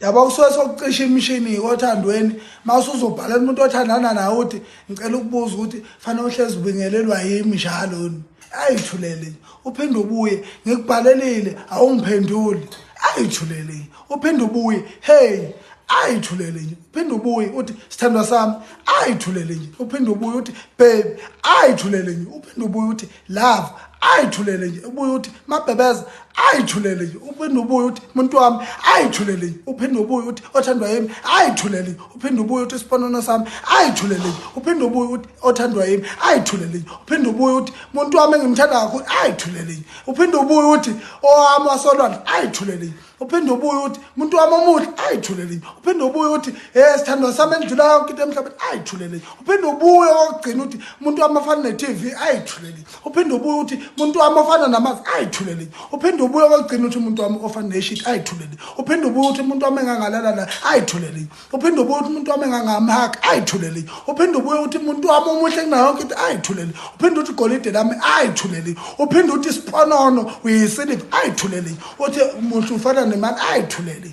Yaba usuke sokucisha imishini othandweni mawusuzobhalela umuntu othandana nawe uthi ngicela ukubuza ukuthi fanele uhlezi ubingelelwa yimi njalo ayithulele uphinde ubuye ngikubhalelile awungiphenduli ayithulele uphinde ubuye hey ayithulele nje uphinde ubuye uthi sithandwa sami ayithulele nje uphinde ubuye uthi baby ayithulele nje uphinde ubuye uthi love ayithulele nje ubuye uthi mabhebeza ayithulele nje uphinde ubuye uthi umuntu wami ayithulele nje uphinde ubuye uthi othandwa yimi ayithulele nje uphinde ubuye uthi isiponono sami ayithulele nje uphinde ubuye uthi othandwa yimi ayithulele nje uphinde ubuye uthi umuntu wami engimthanda kakhulu ayithulele nje uphinde ubuye uthi owami wasolwana ayithulele nje uphinde ubuye uthi umuntu wami omuhle ayithulele nje uphinde ubuye uthi sithandwa sami endlula yonke into emhlabeni ayithulele nje uphinde ubuye okugcina uthi umuntu wami afana ne-TV ayithulele nje uphinde ubuye uthi umuntu wami ofana namanzi ayithulele nje uphinde ubuye okugcina uthi umuntu wami ofana neshit ayithulele uphinde ubuye uthi umuntu wami engangalala la ayithulele uphinde ubuye uthi umuntu wami engangamhaka ayithulele uphinde ubuye uthi umuntu wami omuhle kunayo yonke into ayithulele uphinde uthi igolide lami ayithulele uphinde uthi isiponono uyisiliva ayithulele uthi umuntu ufana nemali ayithulele